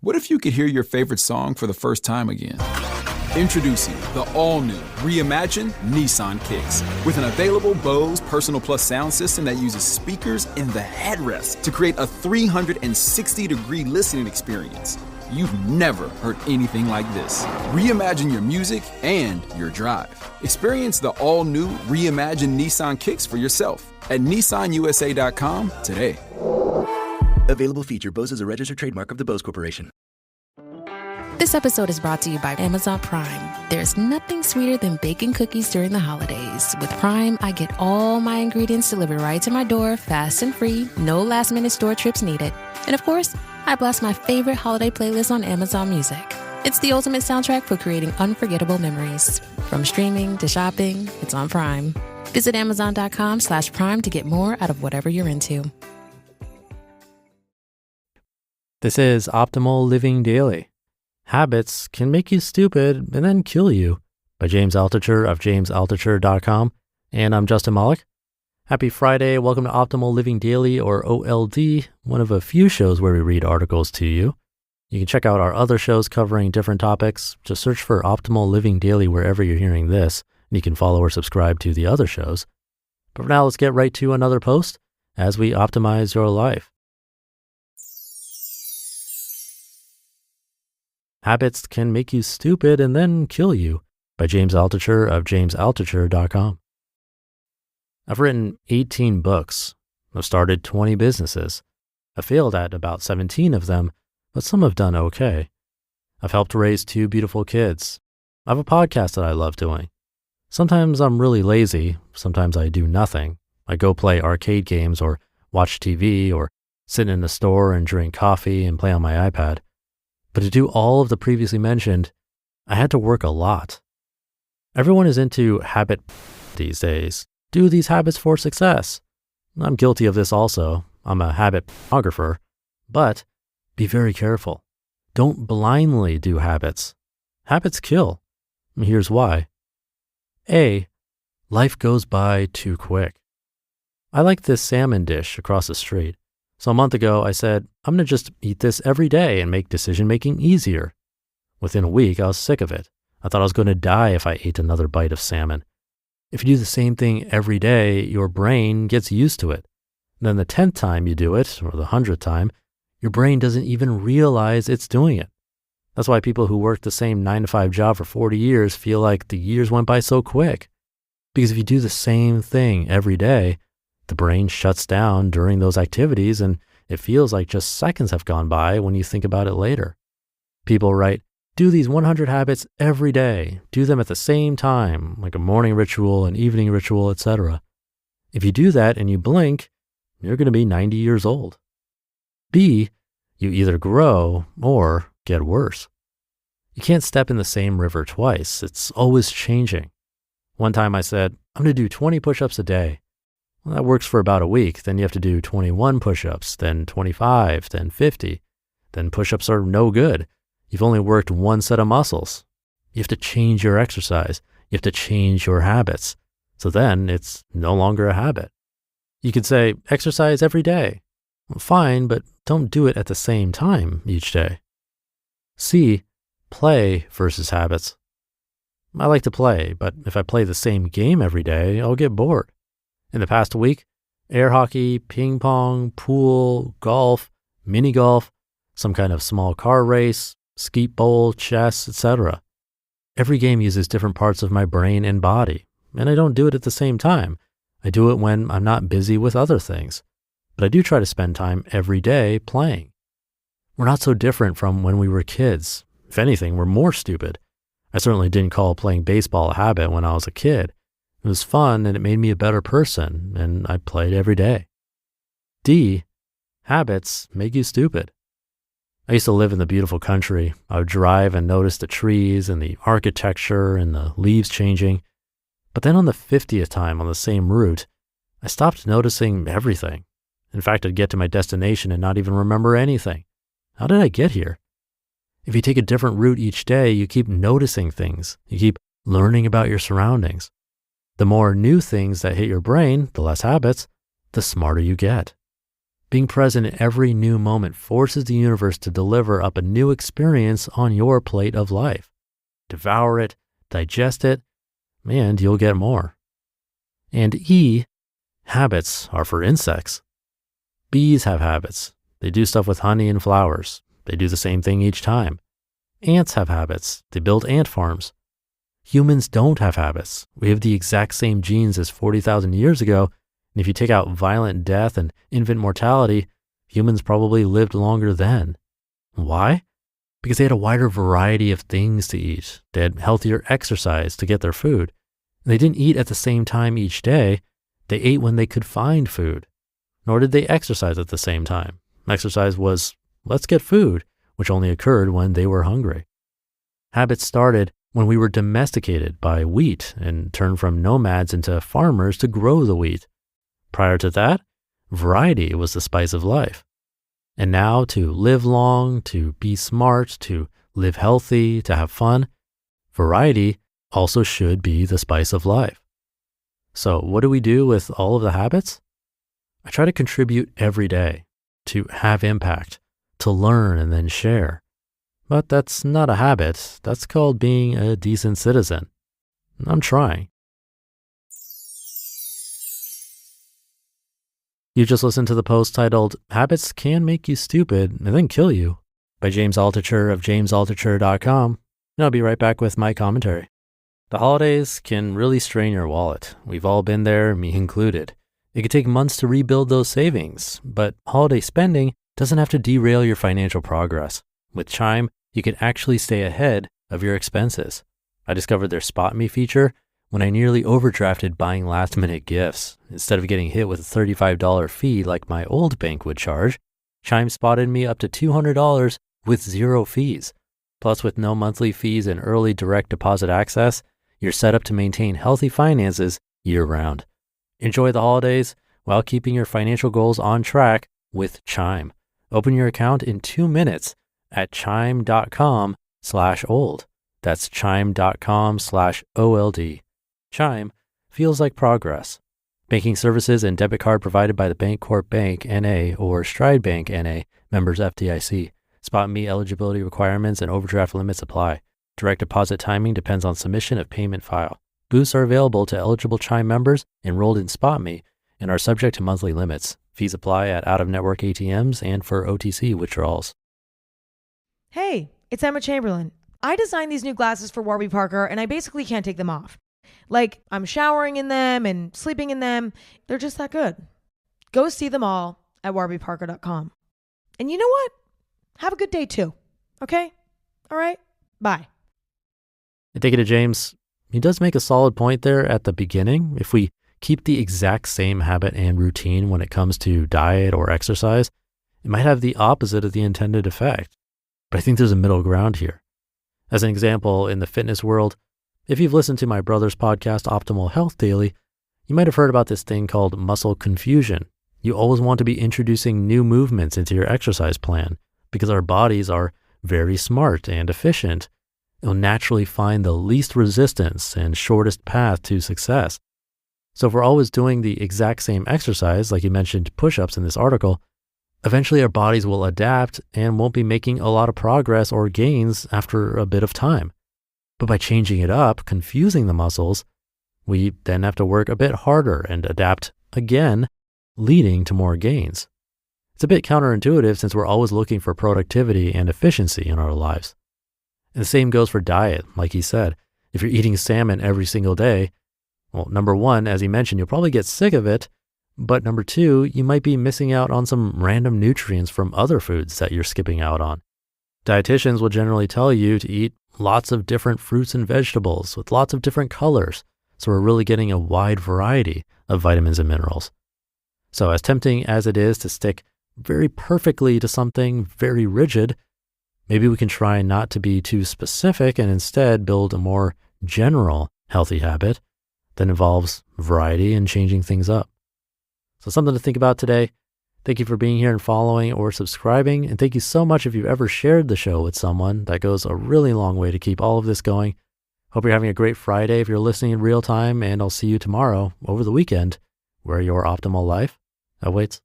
What if you could hear your favorite song for the first time again? Introducing the all-new, reimagined Nissan Kicks. With an available Bose Personal Plus sound system that uses speakers in the headrest to create a 360-degree listening experience. You've never heard anything like this. Reimagine your music and your drive. Experience the all-new, reimagined Nissan Kicks for yourself at nissanusa.com today. Available feature. Bose is a registered trademark of the Bose Corporation. This episode is brought to you by Amazon Prime. There's nothing sweeter than baking cookies during the holidays. With Prime, I get all my ingredients delivered right to my door, fast and free, no last-minute store trips needed. And of course, I blast my favorite holiday playlist on Amazon Music. It's the ultimate soundtrack for creating unforgettable memories. From streaming to shopping, it's on Prime. Visit Amazon.com/Prime to get more out of whatever you're into. This is Optimal Living Daily. Habits Can Make You Stupid and Then Kill You by James Altucher of jamesaltucher.com. And I'm Justin Malik. Happy Friday. Welcome to Optimal Living Daily, or OLD, one of a few shows where we read articles to you. You can check out our other shows covering different topics. Just search for Optimal Living Daily wherever you're hearing this, and you can follow or subscribe to the other shows. But for now, let's get right to another post as we optimize your life. Habits Can Make You Stupid and Then Kill You by James Altucher of jamesaltucher.com. I've written 18 books. I've started 20 businesses. I've failed at about 17 of them, but some have done okay. I've helped raise 2 beautiful kids. I have a podcast that I love doing. Sometimes I'm really lazy. Sometimes I do nothing. I go play arcade games or watch TV or sit in the store and drink coffee and play on my iPad. But to do all of the previously mentioned, I had to work a lot. Everyone is into habit these days. Do these habits for success. I'm guilty of this also. I'm a habit photographer. But be very careful. Don't blindly do habits. Habits kill. Here's why. A, life goes by too quick. I like this salmon dish across the street. So a month ago, I said, I'm going to just eat this every day and make decision-making easier. Within a week, I was sick of it. I thought I was going to die if I ate another bite of salmon. If you do the same thing every day, your brain gets used to it. And then the 10th time you do it, or the 100th time, your brain doesn't even realize it's doing it. That's why people who work the same 9-to-5 job for 40 years feel like the years went by so quick. Because if you do the same thing every day, the brain shuts down during those activities and it feels like just seconds have gone by when you think about it later. People write, do these 100 habits every day. Do them at the same time, like a morning ritual, an evening ritual, etc. If you do that and you blink, you're going to be 90 years old. B, you either grow or get worse. You can't step in the same river twice. It's always changing. One time I said, I'm going to do 20 push-ups a day. Well, that works for about a week. Then you have to do 21 push-ups, then 25, then 50. Then push-ups are no good. You've only worked one set of muscles. You have to change your exercise. You have to change your habits. So then it's no longer a habit. You could say, exercise every day. Well, fine, but don't do it at the same time each day. C, play versus habits. I like to play, but if I play the same game every day, I'll get bored. In the past week, air hockey, ping pong, pool, golf, mini golf, some kind of small car race, skeet bowl, chess, etc. Every game uses different parts of my brain and body, and I don't do it at the same time. I do it when I'm not busy with other things, but I do try to spend time every day playing. We're not so different from when we were kids. If anything, we're more stupid. I certainly didn't call playing baseball a habit when I was a kid. It was fun and it made me a better person, and I played every day. D, habits make you stupid. I used to live in the beautiful country. I would drive and notice the trees and the architecture and the leaves changing. But then on the 50th time on the same route, I stopped noticing everything. In fact, I'd get to my destination and not even remember anything. How did I get here? If you take a different route each day, you keep noticing things. You keep learning about your surroundings. The more new things that hit your brain, the less habits, the smarter you get. Being present in every new moment forces the universe to deliver up a new experience on your plate of life. Devour it, digest it, and you'll get more. And E, habits are for insects. Bees have habits. They do stuff with honey and flowers. They do the same thing each time. Ants have habits. They build ant farms. Humans don't have habits. We have the exact same genes as 40,000 years ago, and if you take out violent death and infant mortality, humans probably lived longer then. Why? Because they had a wider variety of things to eat. They had healthier exercise to get their food. And they didn't eat at the same time each day. They ate when they could find food. Nor did they exercise at the same time. Exercise was, let's get food, which only occurred when they were hungry. Habits started when we were domesticated by wheat and turned from nomads into farmers to grow the wheat. Prior to that, variety was the spice of life. And now to live long, to be smart, to live healthy, to have fun, variety also should be the spice of life. So what do we do with all of the habits? I try to contribute every day, to have impact, to learn and then share. But that's not a habit. That's called being a decent citizen. I'm trying. You just listened to the post titled, Habits Can Make You Stupid and Then Kill You by James Altucher of jamesaltucher.com. And I'll be right back with my commentary. The holidays can really strain your wallet. We've all been there, me included. It could take months to rebuild those savings, but holiday spending doesn't have to derail your financial progress. With Chime, you can actually stay ahead of your expenses. I discovered their Spot Me feature when I nearly overdrafted buying last-minute gifts. Instead of getting hit with a $35 fee like my old bank would charge, Chime spotted me up to $200 with zero fees. Plus, with no monthly fees and early direct deposit access, you're set up to maintain healthy finances year-round. Enjoy the holidays while keeping your financial goals on track with Chime. Open your account in 2 minutes at chime.com/old. That's chime.com/OLD. Chime feels like progress. Banking services and debit card provided by the Bancorp Bank N.A. or Stride Bank N.A. members FDIC. Spot Me eligibility requirements and overdraft limits apply. Direct deposit timing depends on submission of payment file. Boosts are available to eligible Chime members enrolled in Spot Me and are subject to monthly limits. Fees apply at out-of-network ATMs and for OTC withdrawals. Hey, it's Emma Chamberlain. I designed these new glasses for Warby Parker, and I basically can't take them off. Like, I'm showering in them and sleeping in them. They're just that good. Go see them all at warbyparker.com. And you know what? Have a good day too. Okay? All right? Bye. I take it to James. He does make a solid point there at the beginning. If we keep the exact same habit and routine when it comes to diet or exercise, it might have the opposite of the intended effect. But I think there's a middle ground here. As an example, in the fitness world, if you've listened to my brother's podcast, Optimal Health Daily, you might have heard about this thing called muscle confusion. You always want to be introducing new movements into your exercise plan because our bodies are very smart and efficient. It'll naturally find the least resistance and shortest path to success. So if we're always doing the exact same exercise, like you mentioned push-ups in this article, eventually our bodies will adapt and won't be making a lot of progress or gains after a bit of time. But by changing it up, confusing the muscles, we then have to work a bit harder and adapt again, leading to more gains. It's a bit counterintuitive since we're always looking for productivity and efficiency in our lives. And the same goes for diet, like he said. If you're eating salmon every single day, well, number one, as he mentioned, you'll probably get sick of it. But number two, you might be missing out on some random nutrients from other foods that you're skipping out on. Dietitians will generally tell you to eat lots of different fruits and vegetables with lots of different colors. So we're really getting a wide variety of vitamins and minerals. So as tempting as it is to stick very perfectly to something very rigid, maybe we can try not to be too specific and instead build a more general healthy habit that involves variety and changing things up. So something to think about today. Thank you for being here and following or subscribing. And thank you so much if you've ever shared the show with someone. That goes a really long way to keep all of this going. Hope you're having a great Friday if you're listening in real time, and I'll see you tomorrow over the weekend where your optimal life awaits.